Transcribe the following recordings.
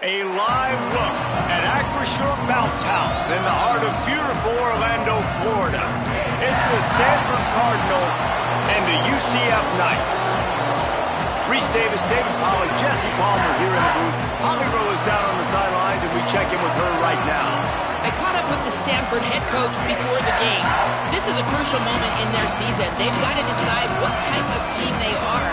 A live look at Acrisure Bounce House in the heart of beautiful Orlando, Florida. It's the Stanford Cardinal and the UCF Knights. Reese Davis, David Pollack, Jesse Palmer here in the booth. Holly Rowe is down on the sidelines, and we check in with her right now. I caught up with the Stanford head coach before the game. This is a crucial moment in their season. They've got to decide what type of team they are.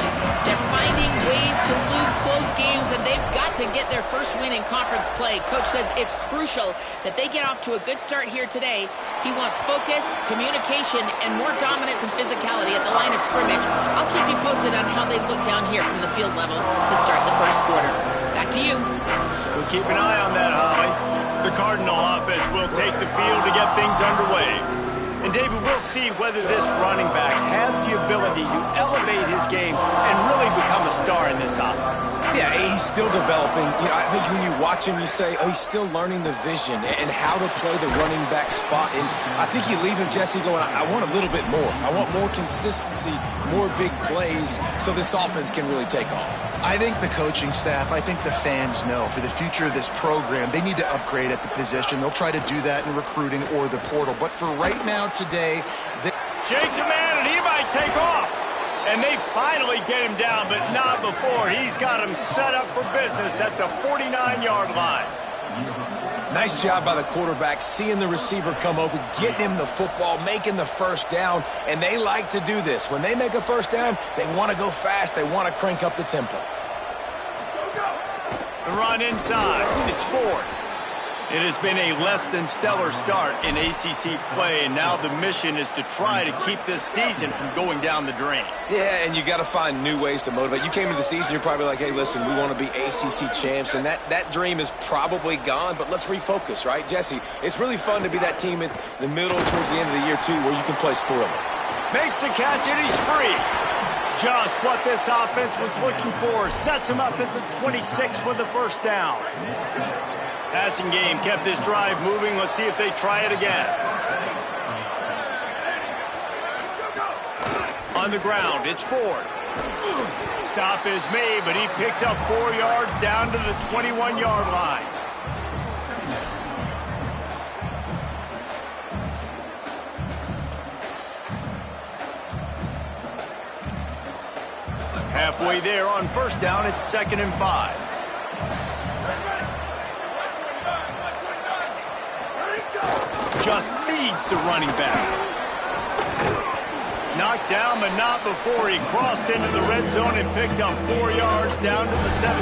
They're finding ways to lose close games, and they've got to get their first win in conference play. Coach says it's crucial that they get off to a good start here today. He wants focus, communication, and more dominance and physicality at the line of scrimmage. I'll keep you posted on how they look down here from the field level to start the first quarter. Back to you. We'll keep an eye on that, Holly. The Cardinal offense will take the field to get things underway. And, David, we'll see whether this running back has the ability to elevate his game and really become a star in this offense. Yeah, he's still developing. I think when you watch him, you say, oh, he's still learning the vision and how to play the running back spot. And I think you leave him, Jesse, going, I want a little bit more. I want more consistency, more big plays, so this offense can really take off. I think the coaching staff, I think the fans know for the future of this program, they need to upgrade at the position. They'll try to do that in recruiting or the portal. But for right now, today, shakes a man, and he might take off. And they finally get him down, but not before. He's got him set up for business at the 49-yard line. Nice job by the quarterback, seeing the receiver come open, getting him the football, making the first down, and they like to do this. When they make a first down, they want to go fast. They want to crank up the tempo. The run inside. It's Ford. It has been a less than stellar start in ACC play, and now the mission is to try to keep this season from going down the drain. Yeah, and you got to find new ways to motivate. You came into the season, you're probably like, hey, listen, we want to be ACC champs, and that dream is probably gone, but let's refocus, right? Jesse, it's really fun to be that team in the middle towards the end of the year, too, where you can play spoiler. Makes the catch, and he's free. Just what this offense was looking for. Sets him up at the 26 with the first down. Passing game kept this drive moving. Let's see if they try it again. On the ground, it's Ford. Stop is made, but he picks up 4 yards down to the 21-yard line. Halfway there on first down, it's 2nd and 5. Just feeds the running back. Knocked down, but not before he crossed into the red zone and picked up 4 yards down to the 17.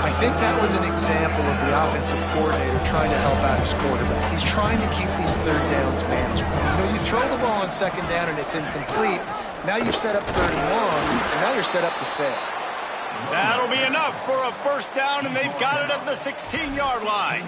I think that was an example of the offensive coordinator trying to help out his quarterback. He's trying to keep these third downs manageable. You throw the ball on 2nd down and it's incomplete. Now you've set up 3rd and long, and now you're set up to fail. That'll be enough for a first down, and they've got it at the 16-yard line.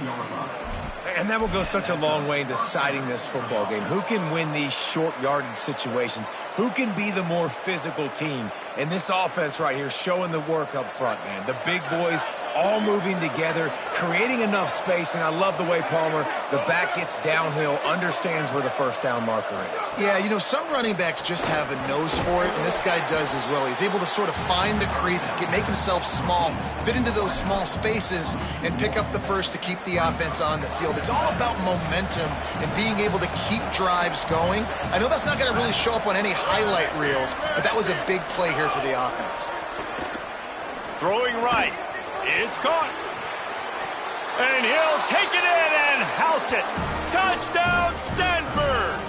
And that will go such a long way in deciding this football game. Who can win these short yardage situations? Who can be the more physical team? And this offense right here showing the work up front, man. The big boys all moving together, creating enough space. And I love the way Palmer, the back gets downhill, understands where the first down marker is. Yeah, some running backs just have a nose for it, and this guy does as well. He's able to sort of find the crease, make himself small, fit into those small spaces, and pick up the first to keep the offense on the field. It's all about momentum and being able to keep drives going. I know that's not going to really show up on any highlight reels, but that was a big play here for the offense. Throwing right. It's caught. And he'll take it in and house it. Touchdown, Stanford!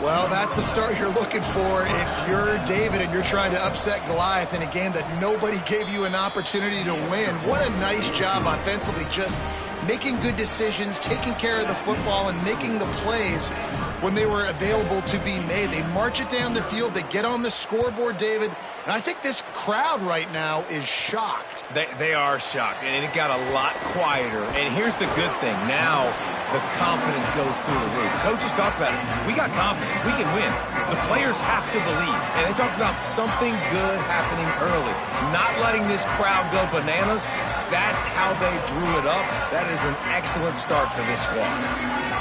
Well, that's the start you're looking for if you're David and you're trying to upset Goliath in a game that nobody gave you an opportunity to win. What a nice job offensively, just making good decisions, taking care of the football, and making the plays when they were available to be made. They march it down the field. They get on the scoreboard, David. And I think this crowd right now is shocked. They are shocked, and it got a lot quieter. And here's the good thing. Now the confidence goes through the roof. Coaches talked about it. We got confidence. We can win. The players have to believe. And they talked about something good happening early. Not letting this crowd go bananas. That's how they drew it up. That is an excellent start for this squad.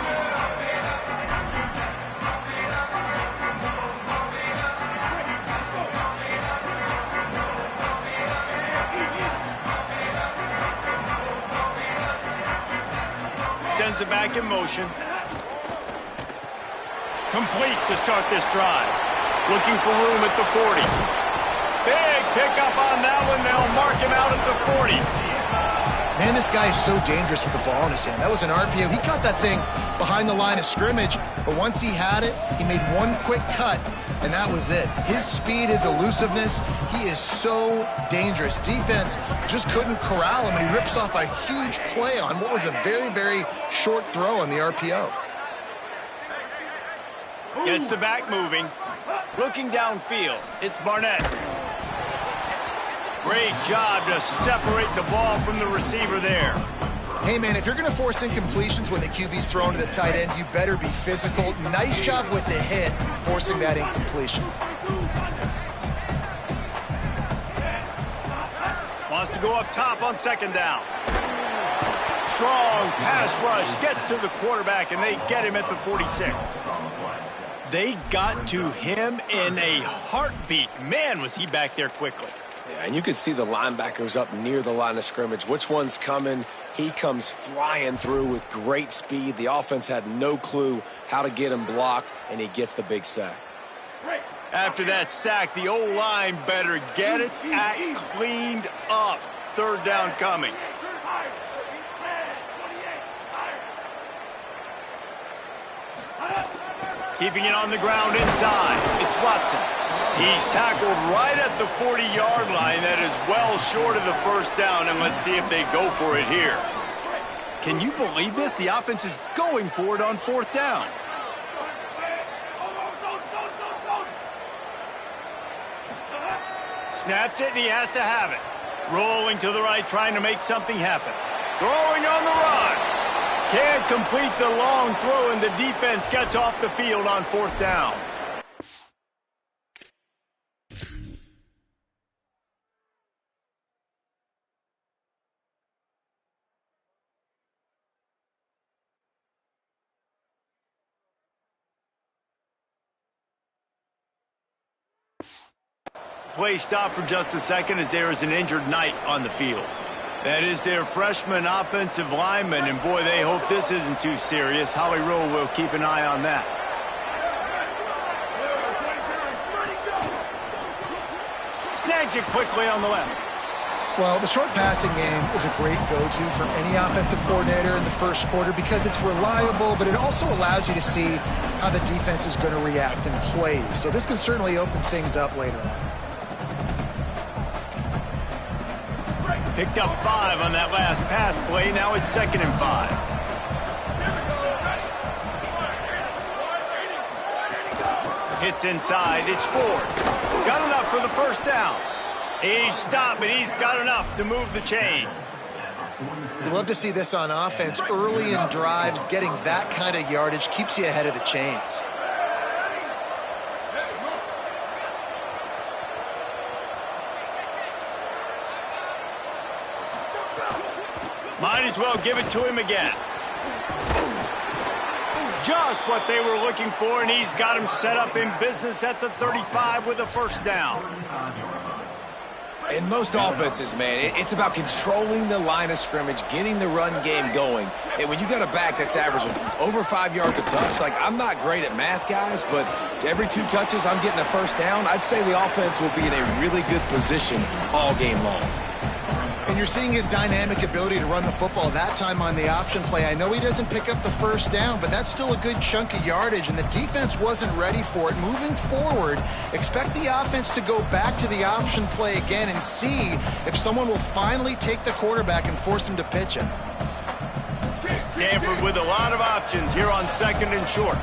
sends it back in motion. Complete to start this drive. Looking for room at the 40. Big pickup on that one. They'll mark him out at the 40. Man, this guy is so dangerous with the ball in his hand. That was an RPO. He caught that thing behind the line of scrimmage, but once he had it, he made one quick cut, and that was it. His speed, his elusiveness, he is so dangerous. Defense just couldn't corral him, and he rips off a huge play on what was a very, very short throw on the RPO. Gets the back moving. Looking downfield, it's Barnett. Great job to separate the ball from the receiver there. Hey, man, if you're going to force incompletions when the QB's thrown to the tight end, you better be physical. Nice job with the hit, forcing that incompletion. Wants to go up top on second down. Strong pass rush gets to the quarterback, and they get him at the 46. They got to him in a heartbeat. Man, was he back there quickly. Yeah, and you could see the linebackers up near the line of scrimmage. Which one's coming? He comes flying through with great speed. The offense had no clue how to get him blocked, and he gets the big sack. After that sack, the O-line better get its act cleaned up. Third down coming. Keeping it on the ground inside. It's Watson. He's tackled right at the 40-yard line. That is well short of the first down, and let's see if they go for it here. Can you believe this? The offense is going for it on fourth down. Snapped it, and he has to have it. Rolling to the right, trying to make something happen. Throwing on the run. Can't complete the long throw, and the defense gets off the field on fourth down. Play stop for just a second as there is an injured Knight on the field. That is their freshman offensive lineman, and boy, they hope this isn't too serious. Howie Rowe will keep an eye on that. Snags it quickly on the left. Well, the short passing game is a great go-to for any offensive coordinator in the first quarter because it's reliable, but it also allows you to see how the defense is going to react and play. So this can certainly open things up later on. Picked up 5 on that last pass play. Now it's 2nd and 5. Hits inside. It's Ford. Got enough for the first down. He's stopped, but he's got enough to move the chain. You love to see this on offense. Early in drives, getting that kind of yardage keeps you ahead of the chains. Might as well give it to him again. Just what they were looking for, and he's got him set up in business at the 35 with a first down. In most offenses, man, it's about controlling the line of scrimmage, getting the run game going. And when you got a back that's averaging over 5 yards a touch, like, I'm not great at math, guys, but every 2 touches I'm getting a first down, I'd say the offense will be in a really good position all game long. And you're seeing his dynamic ability to run the football, that time on the option play. I know he doesn't pick up the first down, but that's still a good chunk of yardage, and the defense wasn't ready for it. Moving forward, expect the offense to go back to the option play again and see if someone will finally take the quarterback and force him to pitch it. Stanford with a lot of options here on 2nd and short.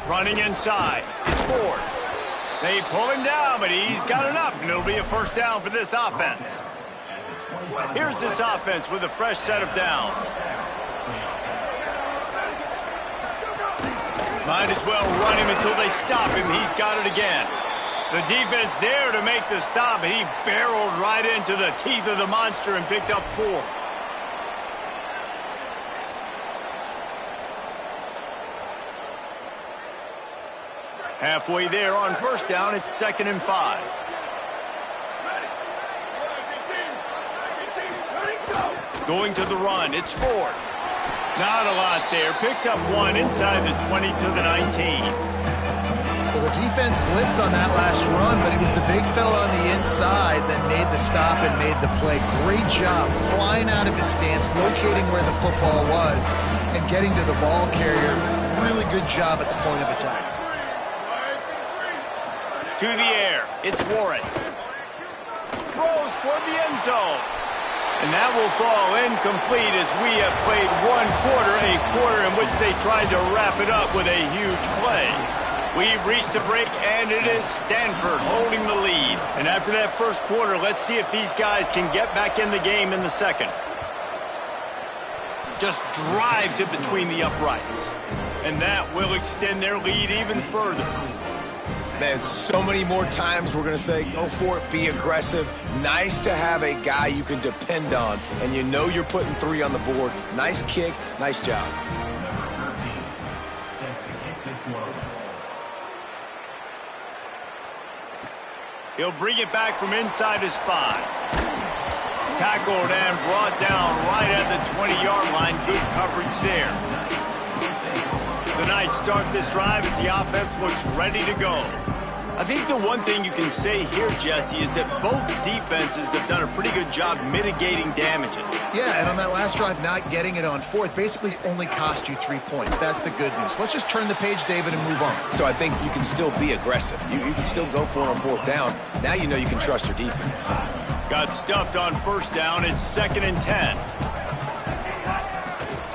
Running inside. It's Ford. They pull him down, but he's got enough, and it'll be a first down for this offense. Here's this offense with a fresh set of downs. Might as well run him until they stop him. He's got it again. The defense there to make the stop, and he barreled right into the teeth of the monster and picked up 4. Halfway there on first down, it's 2nd and 5. Going to the run. It's Ford. Not a lot there. Picks up one inside the 20 to the 19. Well, the defense blitzed on that last run, but it was the big fella on the inside that made the stop and made the play. Great job flying out of his stance, locating where the football was, and getting to the ball carrier. Really good job at the point of attack. To the air. It's Warren. Throws toward the end zone. And that will fall incomplete as we have played one quarter, a quarter in which they tried to wrap it up with a huge play. We've reached a break, and it is Stanford holding the lead. And after that first quarter, let's see if these guys can get back in the game in the second. Just drives it between the uprights. And that will extend their lead even further. Man, so many more times we're going to say, go for it, be aggressive. Nice to have a guy you can depend on, and you know you're putting 3 on the board. Nice kick, nice job. He'll bring it back from inside his 5. Tackled and brought down right at the 20-yard line. Good coverage there. The Knights start this drive as the offense looks ready to go. I think the one thing you can say here, Jesse, is that both defenses have done a pretty good job mitigating damages. Yeah, and on that last drive, not getting it on fourth basically only cost you 3 points. That's the good news. Let's just turn the page, David, and move on. So I think you can still be aggressive. You can still go for it on 4th down. Now you know you can trust your defense. Got stuffed on 1st down. It's 2nd and 10.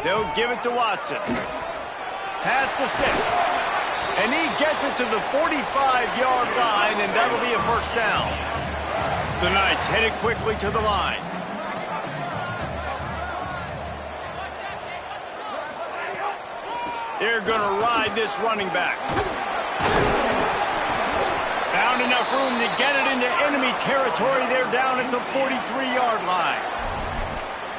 They'll give it to Watson. Pass to 6. And he gets it to the 45-yard line, and that'll be a 1st down. The Knights headed quickly to the line. They're going to ride this running back. Found enough room to get it into enemy territory. They're down at the 43-yard line.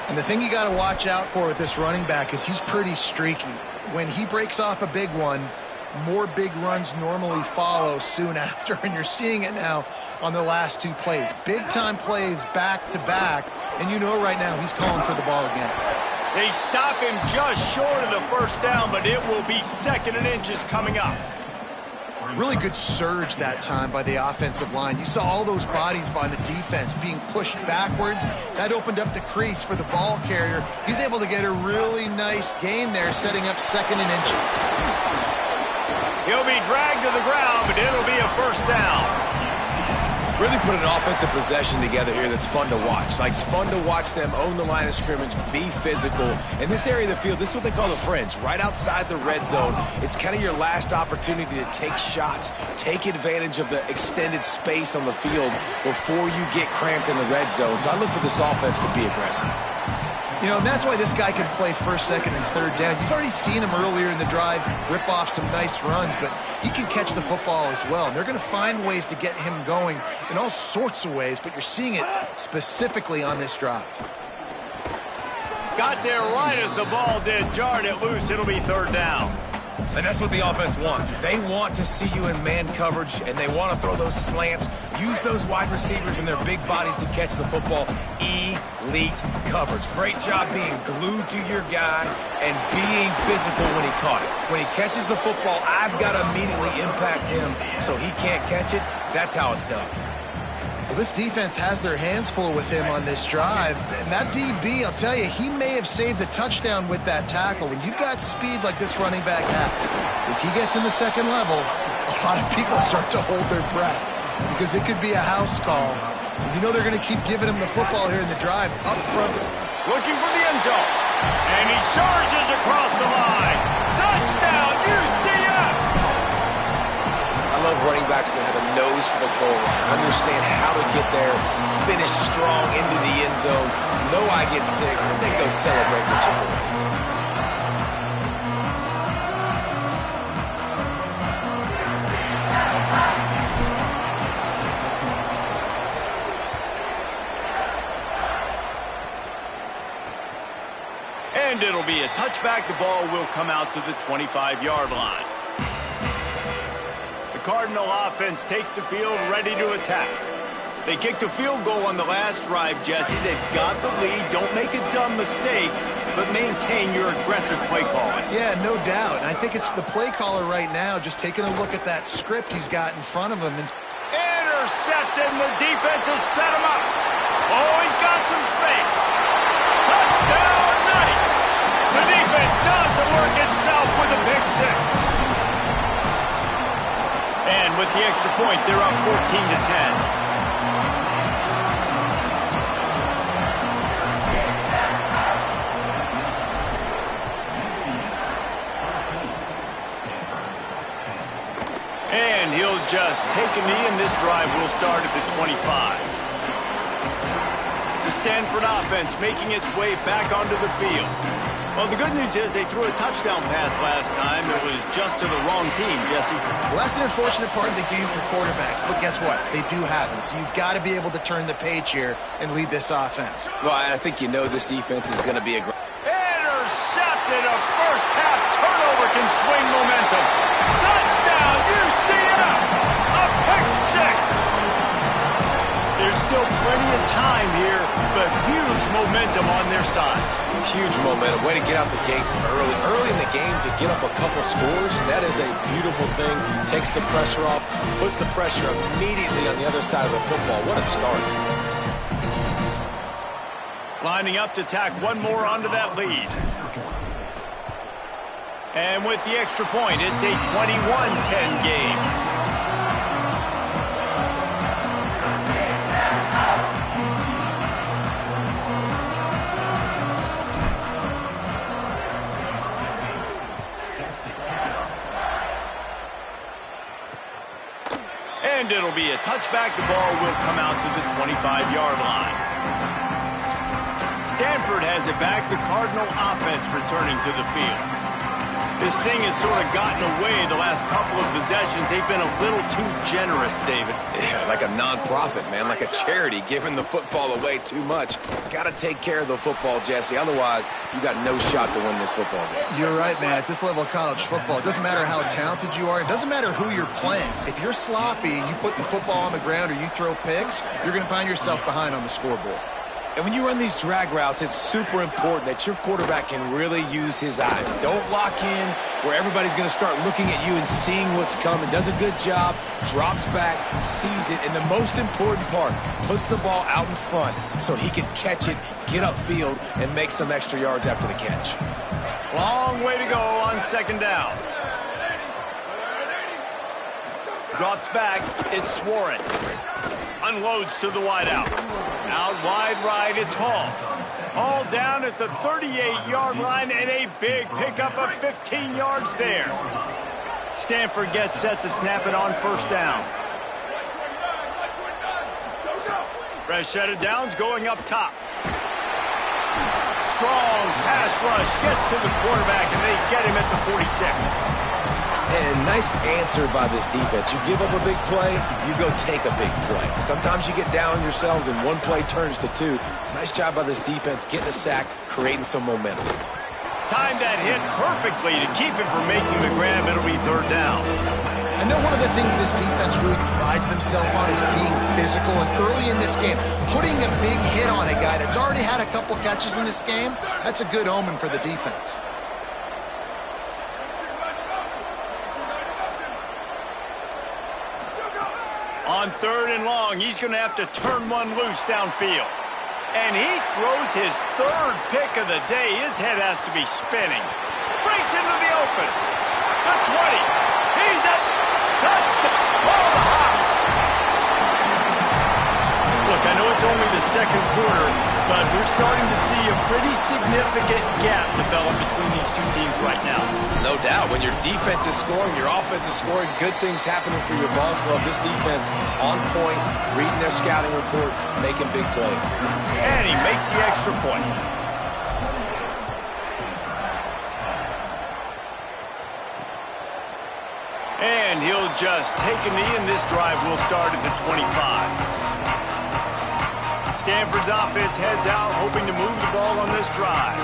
And the thing you got to watch out for with this running back is he's pretty streaky. When he breaks off a big one, more big runs normally follow soon after, and you're seeing it now on the last 2 plays. Big-time plays back-to-back, and you know right now he's calling for the ball again. They stop him just short of the 1st down, but it will be 2nd and inches coming up. Really good surge that time by the offensive line. You saw all those bodies by the defense being pushed backwards. That opened up the crease for the ball carrier. He's able to get a really nice gain there, setting up 2nd and inches. He'll be dragged to the ground, but it'll be a 1st down. Really put an offensive possession together here that's fun to watch. Like, it's fun to watch them own the line of scrimmage, be physical. In this area of the field, this is what they call the fringe, right outside the red zone. It's kind of your last opportunity to take shots, take advantage of the extended space on the field before you get cramped in the red zone. So I look for this offense to be aggressive. You know, and that's why this guy can play 1st, 2nd, and 3rd down. You've already seen him earlier in the drive rip off some nice runs, but he can catch the football as well. And they're going to find ways to get him going in all sorts of ways, but you're seeing it specifically on this drive. Got there right as the ball did. Jarred it loose. It'll be 3rd down. And that's what the offense wants. They want to see you in man coverage, and they want to throw those slants, use those wide receivers and their big bodies to catch the football. Elite coverage. Great job being glued to your guy and being physical when he caught it. When he catches the football, I've got to immediately impact him so he can't catch it. That's how it's done. Well, this defense has their hands full with him on this drive. And that DB, I'll tell you, he may have saved a touchdown with that tackle. When you've got speed like this running back has, if he gets in the 2nd level, a lot of people start to hold their breath because it could be a house call. And you know they're going to keep giving him the football here in the drive up front. Looking for the end zone. And he charges across the line. Touchdown, UCF! I love running backs that have a nose for the goal line, understand how to get there, finish strong into the end zone, know I get 6, and then go celebrate whichever ways. And it'll be a touchback. The ball will come out to the 25-yard line. Cardinal offense takes the field, ready to attack. They kicked a field goal on the last drive, Jesse. They've got the lead. Don't make a dumb mistake, but maintain your aggressive play calling. Yeah, no doubt. And I think it's the play caller right now just taking a look at that script he's got in front of him. Intercepted, and the defense has set him up. Oh, he's got some space. Touchdown, Knights! The defense does the work itself with a pick six. And with the extra point, they're up 14-10. And he'll just take a knee, and this drive will start at the 25. The Stanford offense making its way back onto the field. Well, the good news is they threw a touchdown pass last time. It was just to the wrong team, Jesse. Well, that's an unfortunate part of the game for quarterbacks, but guess what? They do have them, so you've got to be able to turn the page here and lead this offense. Well, I think you know this defense is going to be a great... Intercepted. A first-half turnover can swing momentum. Touchdown, UCF! A pick six! There's still plenty of time here, but huge momentum on their side. Huge momentum. Way to get out the gates early in the game to get up a couple scores. That is a beautiful thing. Takes the pressure off, puts the pressure immediately on the other side of the football. What a start. Lining up to tack one more onto that lead. And with the extra point, it's a 21-10 game. And it'll be a touchback. The ball will come out to the 25-yard line. Stanford has it back. The Cardinal offense returning to the field. This thing has sort of gotten away the last couple of possessions. They've been a little too generous, David. Yeah, like a non-profit, man, like a charity, giving the football away too much. Got to take care of the football, Jesse. Otherwise, you got no shot to win this football game. You're right, man. At this level of college football, it doesn't matter how talented you are. It doesn't matter who you're playing. If you're sloppy and you put the football on the ground or you throw picks, you're going to find yourself behind on the scoreboard. And when you run these drag routes, it's super important that your quarterback can really use his eyes. Don't lock in where everybody's going to start looking at you and seeing what's coming. Does a good job, drops back, sees it, and the most important part, puts the ball out in front so he can catch it, get upfield, and make some extra yards after the catch. Long way to go on second down. Drops back. It's Warren. Unloads to the wideout. Out wide right, it's Hall. Hall down at the 38-yard line, and a big pickup of 15 yards there. Stanford gets set to snap it on first down. Fresh set of downs going up top. Strong pass rush gets to the quarterback, and they get him at the 46. And nice answer by this defense. You give up a big play, you go take a big play. Sometimes you get down yourselves and one play turns to two. Nice job by this defense getting a sack, creating some momentum. Timed that hit perfectly to keep him from making the grab. It'll be third down. I know one of the things this defense really prides themselves on is being physical, and early in this game, putting a big hit on a guy that's already had a couple catches in this game, that's a good omen for the defense. On third and long, he's going to have to turn one loose downfield. And he throws his third pick of the day. His head has to be spinning. Breaks into the open. The 20. He's at touchdown. Oh, the hops. Look, I know it's only the second quarter, but we're starting to see a pretty significant gap develop between these two teams right now. No doubt. When your defense is scoring, your offense is scoring, good things happening for your ball club. This defense on point, reading their scouting report, making big plays. And he makes the extra point. And he'll just take a knee, and this drive will start at the 25. Stanford's offense heads out, hoping to move the ball on this drive.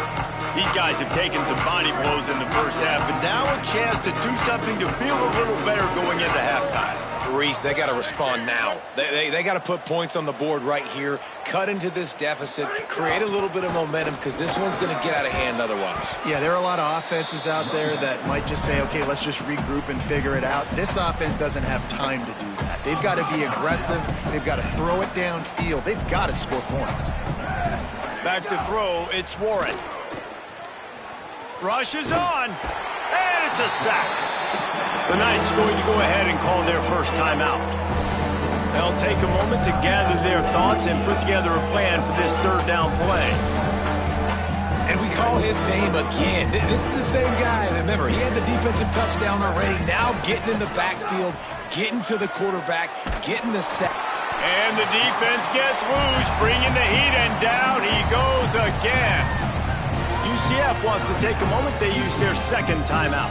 These guys have taken some body blows in the first half, but now a chance to do something to feel a little better going into halftime. Reese, they got to respond now. They got to put points on the board right here, cut into this deficit, create a little bit of momentum because this one's going to get out of hand otherwise. Yeah, there are a lot of offenses out there that might just say, okay, let's just regroup and figure it out. This offense doesn't have time to do that. They've got to be aggressive. They've got to throw it downfield. They've got to score points. Back to throw, it's Warren. Rush is on, and it's a sack. The Knights going to go ahead and call their first timeout. They'll take a moment to gather their thoughts and put together a plan for this third down play. And we call his name again. This is the same guy. Remember, he had the defensive touchdown already. Now getting in the backfield, getting to the quarterback, getting the sack. And the defense gets loose, bringing the heat, and down he goes again. UCF wants to take a moment. They use their second timeout.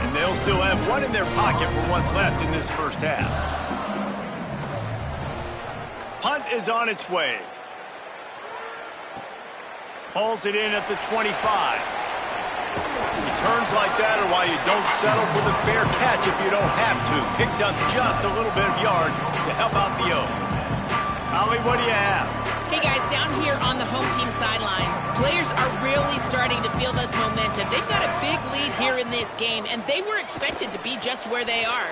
And they'll still have one in their pocket for what's left in this first half. Punt is on its way. Hauls it in at the 25. Returns like that are why you don't settle for the fair catch if you don't have to. Picks up just a little bit of yards to help out the O. Ollie, what do you have? Hey guys, down here on the home team sideline, players are really starting to feel this momentum. They've got a big lead here in this game, and they were expected to be just where they are.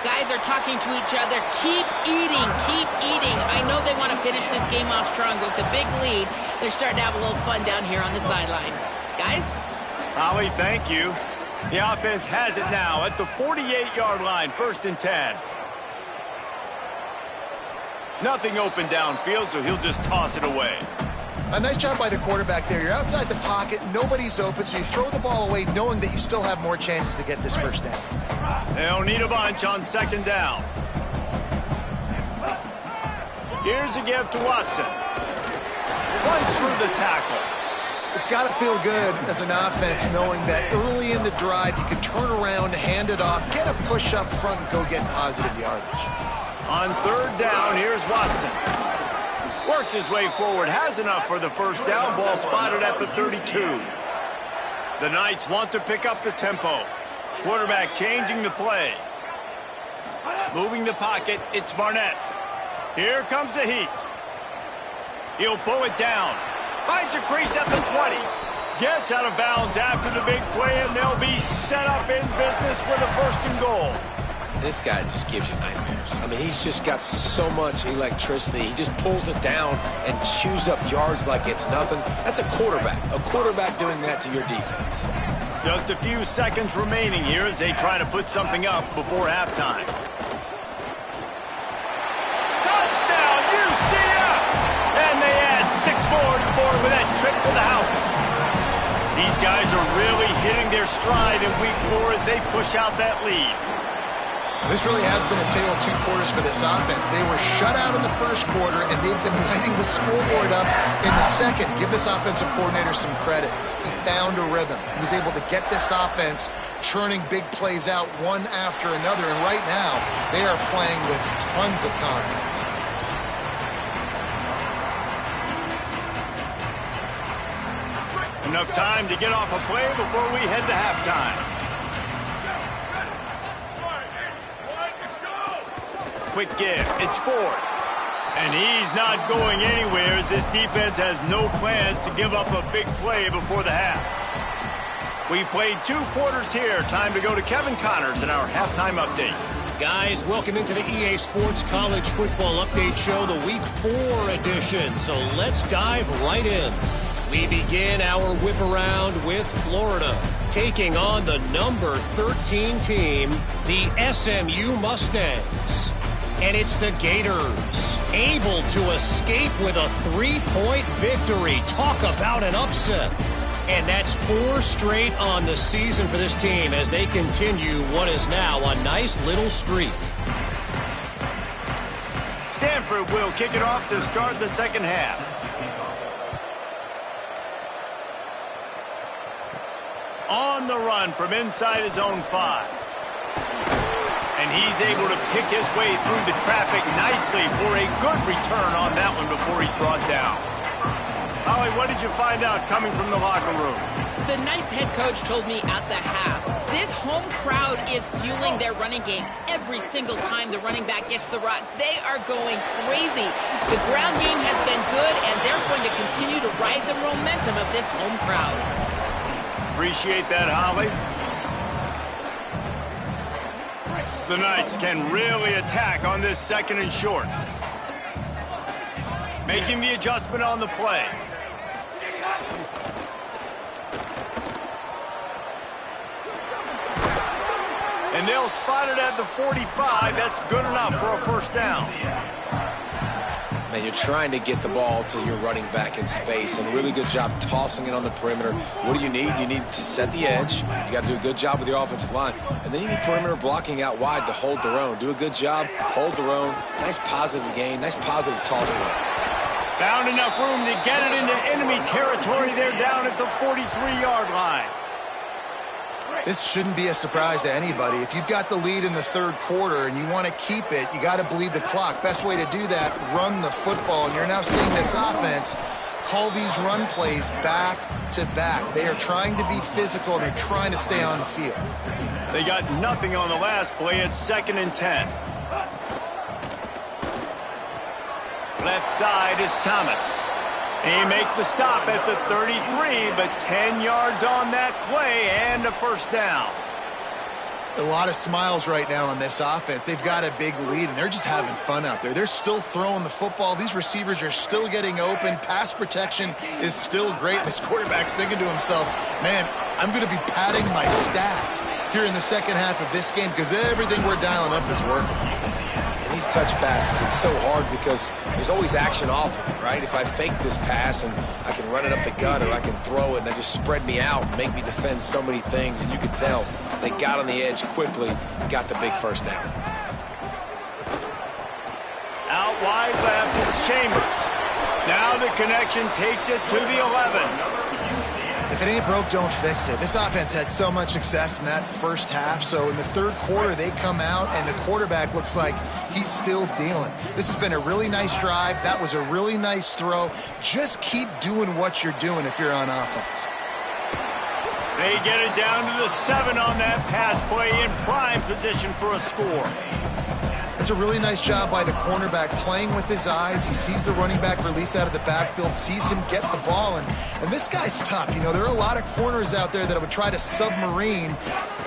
Guys are talking to each other, keep eating, keep eating. I know they want to finish this game off strong, but with a big lead, they're starting to have a little fun down here on the sideline. Guys? Ollie, thank you. The offense has it now at the 48-yard line, 1st and 10. Nothing open downfield, so he'll just toss it away. A nice job by the quarterback there. You're outside the pocket, nobody's open, so you throw the ball away knowing that you still have more chances to get this first down. They'll need a bunch on 2nd down. Here's a give to Watson. Runs through the tackle. It's got to feel good as an offense knowing that early in the drive you can turn around, hand it off, get a push up front, and go get positive yardage. On 3rd down, here's Watson. Works his way forward, has enough for the first down. Ball spotted at the 32. The Knights want to pick up the tempo. Quarterback changing the play. Moving the pocket, it's Barnett. Here comes the heat. He'll pull it down. Finds a crease at the 20. Gets out of bounds after the big play, and they'll be set up in business with a 1st and goal. This guy just gives you nightmares. I mean, he's just got so much electricity. He just pulls it down and chews up yards like it's nothing. That's a quarterback. A quarterback doing that to your defense. Just a few seconds remaining here as they try to put something up before halftime. Touchdown, UCF! And they add 6 more to the board with that trip to the house. These guys are really hitting their stride in week 4 as they push out that lead. This really has been a tale of 2 quarters for this offense. They were shut out in the 1st quarter, and they've been lighting the scoreboard up in the 2nd. Give this offensive coordinator some credit. He found a rhythm. He was able to get this offense churning big plays out one after another, and right now they are playing with tons of confidence. Enough time to get off a play before we head to halftime. Quick give, it's Ford. And he's not going anywhere as this defense has no plans to give up a big play before the half. We've played 2 quarters here. Time to go to Kevin Connors in our halftime update. Guys, welcome into the EA Sports College Football Update Show, the Week 4 edition. So let's dive right in. We begin our whip around with Florida, taking on the number 13 team, the SMU Mustangs. And it's the Gators, able to escape with a 3-point victory. Talk about an upset. And that's 4 straight on the season for this team as they continue what is now a nice little streak. Stanford will kick it off to start the 2nd half. On the run from inside his own 5. And he's able to pick his way through the traffic nicely for a good return on that one before he's brought down. Ollie, what did you find out coming from the locker room? The Knights head coach told me at the half This home crowd is fueling their running game. Every single time the running back gets the rock, they are going crazy. The ground game has been good, and they're going to continue to ride the momentum of this home crowd. Appreciate that, Holly. The Knights can really attack on this 2nd and short. Making the adjustment on the play. And they'll spot it at the 45. That's good enough for a first down. Man, you're trying to get the ball to your running back in space, and really good job tossing it on the perimeter. What do you need? You need to set the edge. You got to do a good job with your offensive line. And then you need perimeter blocking out wide to hold their own. Do a good job, hold their own. Nice positive gain, nice positive toss play. Found enough room to get it into enemy territory. They're down at the 43-yard line. This shouldn't be a surprise to anybody. If you've got the lead in the 3rd quarter and you want to keep it, you got to bleed the clock. Best way to do that, run the football. And you're now seeing this offense call these run plays back to back. They are trying to be physical. They're trying to stay on the field. They got nothing on the last play. It's 2nd and 10. Left side is Thomas. They make the stop at the 33, but 10 yards on that play and a first down. A lot of smiles right now on this offense. They've got a big lead, and they're just having fun out there. They're still throwing the football. These receivers are still getting open. Pass protection is still great. This quarterback's thinking to himself, man, I'm going to be padding my stats here in the 2nd half of this game because everything we're dialing up is working. These touch passes, it's so hard because there's always action off of it, right? If I fake this pass and I can run it up the gut or I can throw it and they just spread me out and make me defend so many things, and you can tell they got on the edge quickly, got the big first down. Out wide left, it's Chambers. Now the connection takes it to the 11. If it ain't broke, don't fix it. This offense had so much success in that first half, so in the 3rd quarter, they come out, and the quarterback looks like he's still dealing. This has been a really nice drive. That was a really nice throw. Just keep doing what you're doing if you're on offense. They get it down to the 7 on that pass play in prime position for a score. It's a really nice job by the cornerback playing with his eyes. He sees the running back release out of the backfield, sees him get the ball, and this guy's tough. You know, there are a lot of corners out there that would try to submarine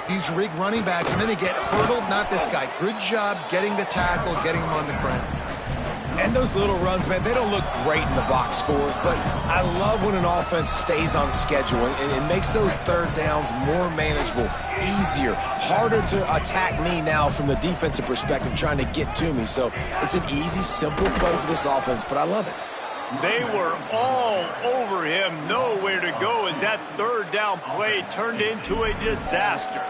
these rig running backs, and then they get hurdled. Not this guy. Good job getting the tackle, getting him on the ground. And those little runs, man, they don't look great in the box score, but I love when an offense stays on schedule and it makes those 3rd downs more manageable, easier, harder to attack me now from the defensive perspective trying to get to me. So it's an easy, simple play for this offense, but I love it. They were all over him, nowhere to go as that 3rd down play turned into a disaster.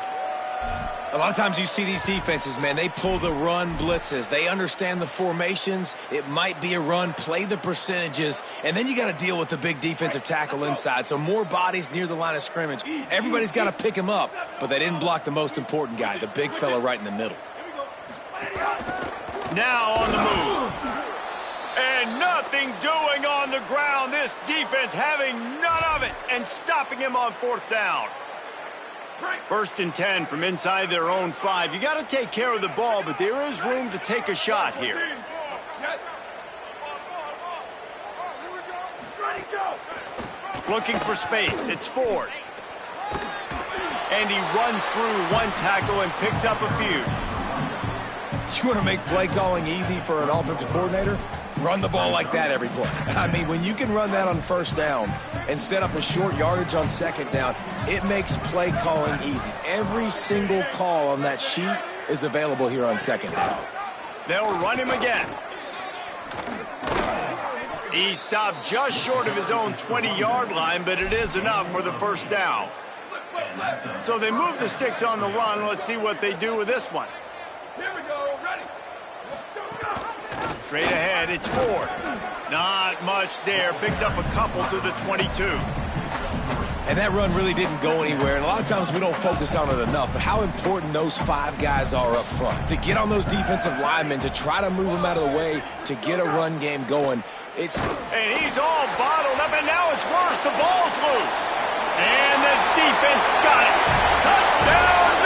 A lot of times you see these defenses, man, they pull the run blitzes. They understand the formations. It might be a run, play the percentages, and then you got to deal with the big defensive tackle inside. So more bodies near the line of scrimmage. Everybody's got to pick him up, but they didn't block the most important guy, the big fella right in the middle. Now on the move. And nothing doing on the ground. This defense having none of it and stopping him on 4th down. 1st and 10 from inside their own 5. You got to take care of the ball, but there is room to take a shot here. Looking for space. It's Ford. And he runs through one tackle and picks up a few. You want to make play calling easy for an offensive coordinator? Run the ball like that every play. I mean, when you can run that on 1st down and set up a short yardage on 2nd down, it makes play calling easy. Every single call on that sheet is available here on 2nd down. They'll run him again. He stopped just short of his own 20-yard line, but it is enough for the first down. So they move the sticks on the run. Let's see what they do with this one. Here we go, ready. Straight ahead, it's Ford. Not much there. Picks up a couple to the 22. And that run really didn't go anywhere. And a lot of times we don't focus on it enough, but how important those 5 guys are up front. To get on those defensive linemen, to try to move them out of the way, to get a run game going. And he's all bottled up, and now it's worse. The ball's loose. And the defense got it. Touchdown,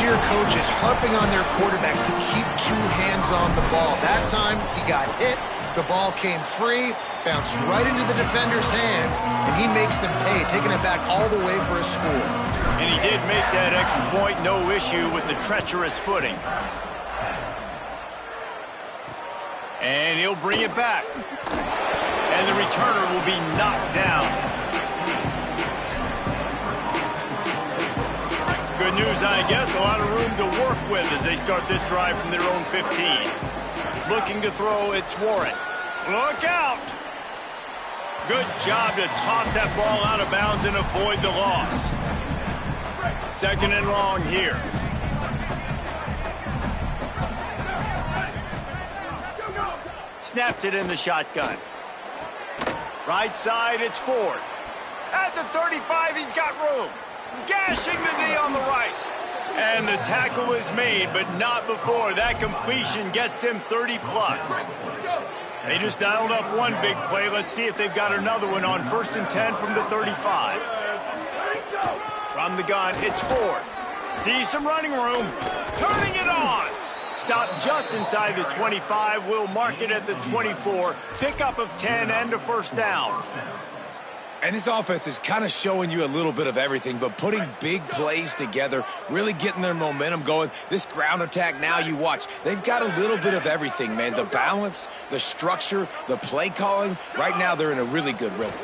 see your coaches harping on their quarterbacks to keep two hands on the ball. That time, he got hit. The ball came free, bounced right into the defender's hands, and he makes them pay, taking it back all the way for a score. And he did make that extra point, no issue with the treacherous footing. And he'll bring it back. And the returner will be knocked down. Good news, I guess, a lot of room to work with as they start this drive from their own 15. Looking to throw, it's Warren. Look out! Good job to toss that ball out of bounds and avoid the loss. Second and long here. Snaps it in the shotgun. Right side, it's Ford. At the 35, he's got room. Gashing the knee on the right. And the tackle is made, but not before that completion gets them 30-plus. They just dialed up one big play. Let's see if they've got another one on 1st and 10 from the 35. From the gun, it's Ford. See some running room. Turning it on. Stop just inside the 25. We'll mark it at the 24. Pickup of 10 and a first down. And this offense is kind of showing you a little bit of everything, but putting big plays together, really getting their momentum going. This ground attack now, you watch. They've got a little bit of everything, man. The balance, the structure, the play calling. Right now, they're in a really good rhythm.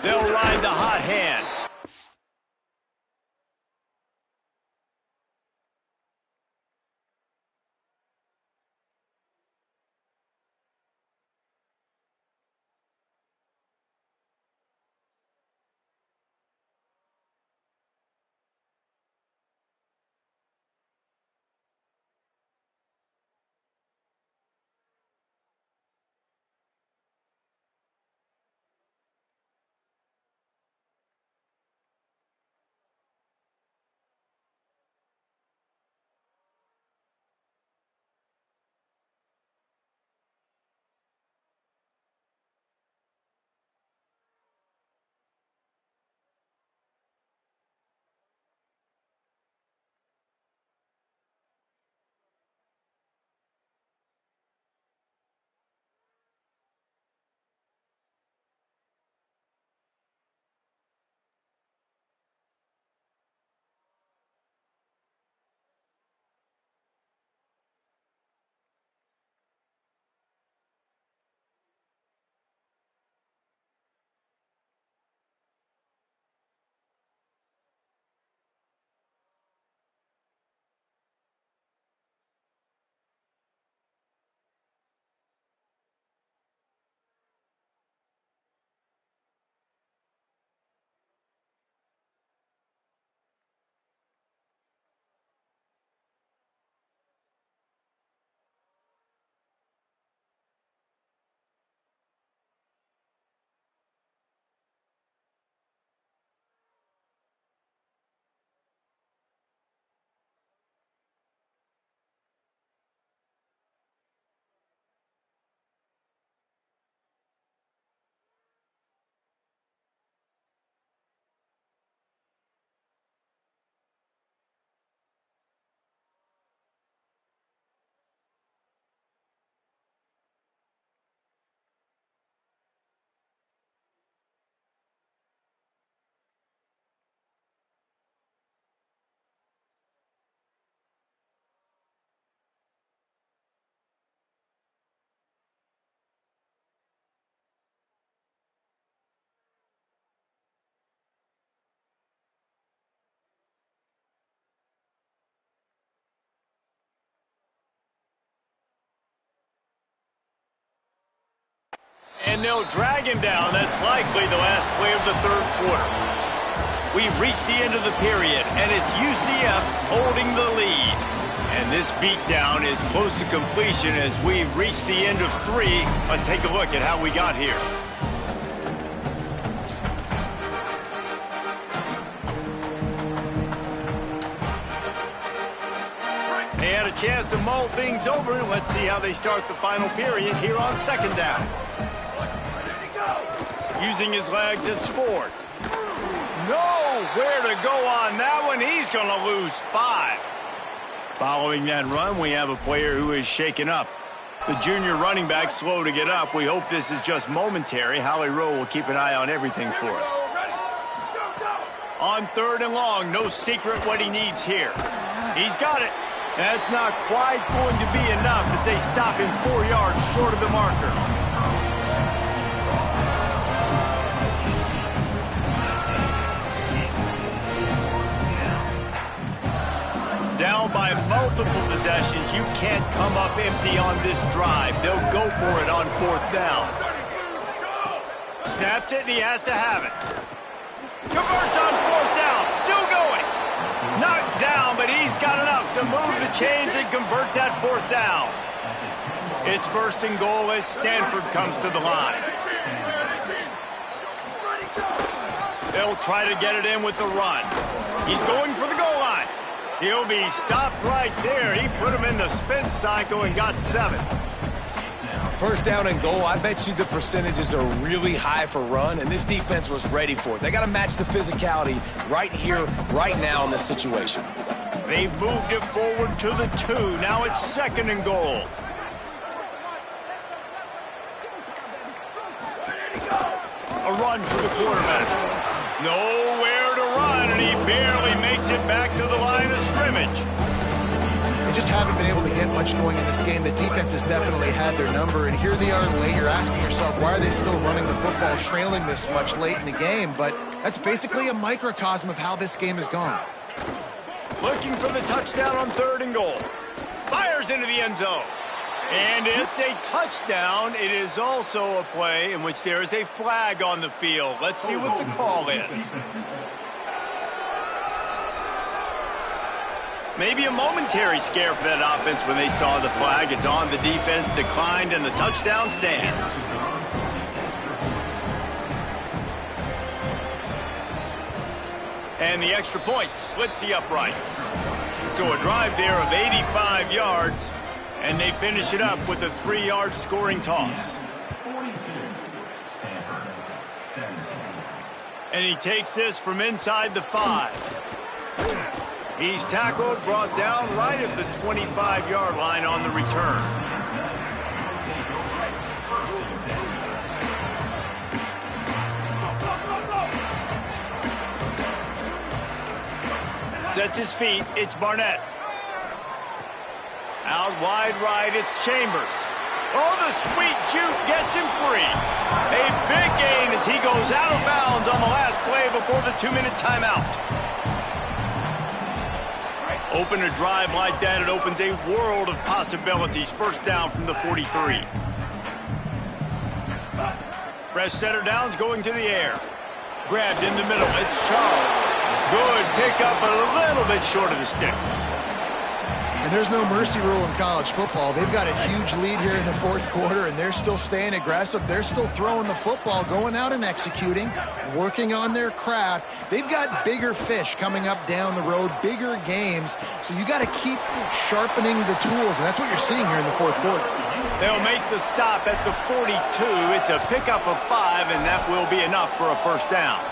They'll ride the hot hand. And they'll drag him down. That's likely the last play of the third quarter. We've reached the end of the period, and it's UCF holding the lead. And this beatdown is close to completion as we've reached the end of 3. Let's take a look at how we got here. They had a chance to mull things over. Let's see how they start the final period here on second down. Using his legs, it's Ford. Nowhere to go on that one. He's going to lose 5. Following that run, we have a player who is shaken up. The junior running back slow to get up. We hope this is just momentary. Howie Rowe will keep an eye on everything for us. On 3rd and long, no secret what he needs here. He's got it. That's not quite going to be enough as they stop him 4 yards short of the marker. Down by multiple possessions, you can't come up empty on this drive. They'll go for it on 4th down. Snapped it, and he has to have it. Converts on 4th down, still going. Knocked down, but he's got enough to move the chains and convert that 4th down. It's 1st and goal as Stanford comes to the line. They'll try to get it in with the run. He's going for the goal line. He'll be stopped right there. He put him in the spin cycle and got 7. 1st down and goal, I bet you the percentages are really high for run, and this defense was ready for it. They got to match the physicality right here, right now in this situation. They've moved it forward to the 2. Now it's 2nd and goal. A run for the quarterback. Nowhere to run, and he barely makes it back to the line of scrimmage. They just haven't been able to get much going in this game. The defense has definitely had their number, and here they are late. You're asking yourself, why are they still running the football, trailing this much late in the game? But that's basically a microcosm of how this game has gone. Looking for the touchdown on 3rd and goal. Fires into the end zone. And it's a touchdown. It is also a play in which there is a flag on the field. Let's see what the call is. Maybe a momentary scare for that offense when they saw the flag. It's on the defense, declined, and the touchdown stands. And the extra point splits the uprights. So a drive there of 85 yards, and they finish it up with a 3-yard scoring toss. And he takes this from inside the 5. He's tackled, brought down right at the 25-yard line on the return. Sets his feet, it's Barnett. Out wide right, it's Chambers. Oh, the sweet juke gets him free. A big gain as he goes out of bounds on the last play before the 2-minute timeout. Open a drive like that, it opens a world of possibilities. 1st down from the 43. Fresh center downs going to the air. Grabbed in the middle, it's Charles. Good pickup, but a little bit short of the sticks. And there's no mercy rule in college football. They've got a huge lead here in the 4th quarter, and they're still staying aggressive. They're still throwing the football, going out and executing, working on their craft. They've got bigger fish coming up down the road, bigger games. So you got to keep sharpening the tools, and that's what you're seeing here in the 4th quarter. They'll make the stop at the 42. It's a pickup of 5, and that will be enough for a 1st down.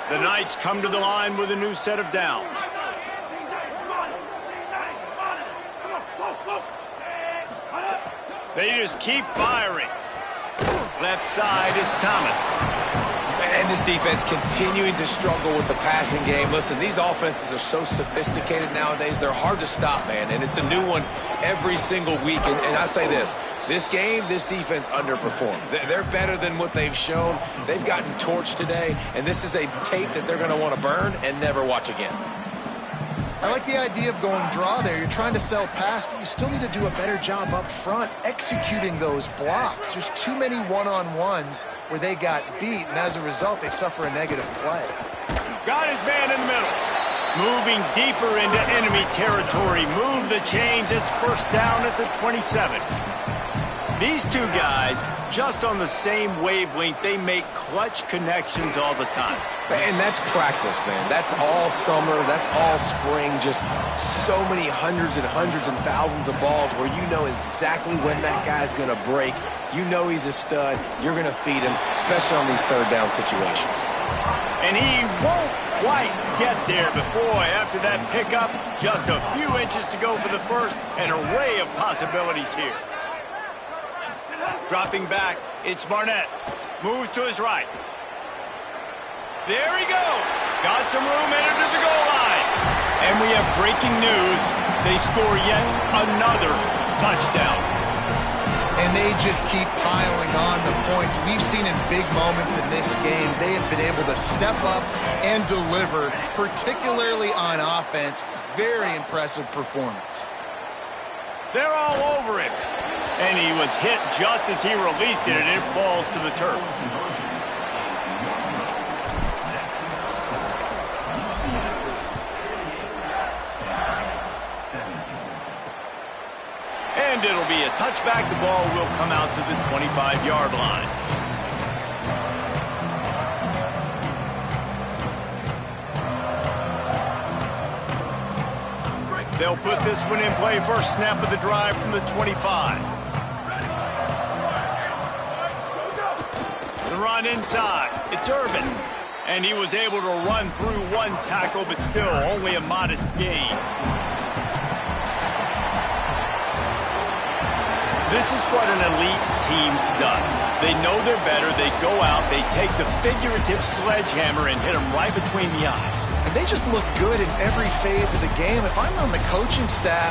The Knights come to the line with a new set of downs. They just keep firing. Left side, it's Thomas. And this defense continuing to struggle with the passing game. Listen, these offenses are so sophisticated nowadays. They're hard to stop, man. And it's a new one every single week. And I say this game, this defense underperformed. They're better than what they've shown. They've gotten torched today. And this is a tape that they're going to want to burn and never watch again. I like the idea of going draw there. You're trying to sell pass, but you still need to do a better job up front executing those blocks. There's too many one-on-ones where they got beat, and as a result, they suffer a negative play. Got his man in the middle. Moving deeper into enemy territory. Move the chains. It's 1st down at the 27. These two guys, just on the same wavelength, they make clutch connections all the time. And that's practice, man. That's all summer. That's all spring. Just so many hundreds and thousands of balls where you know exactly when that guy's going to break. You know he's a stud. You're going to feed him, especially on these third down situations. And he won't quite get there, but boy, after that pickup, just a few inches to go for the first, an array of possibilities here. Dropping back, it's Barnett. Moves to his right. There he goes. Got some room entered to the goal line. And we have breaking news. They score yet another touchdown. And they just keep piling on the points. We've seen in big moments in this game, they have been able to step up and deliver, particularly on offense. Very impressive performance. They're all over him. And he was hit just as he released it, and it falls to the turf. And it'll be a touchback. The ball will come out to the 25-yard line. They'll put this one in play. First snap of the drive from the 25. The run inside. It's Irvin. And he was able to run through one tackle, but still only a modest gain. This is what an elite team does. They know they're better. They go out. They take the figurative sledgehammer and hit them right between the eyes. And they just look good in every phase of the game. If I'm on the coaching staff,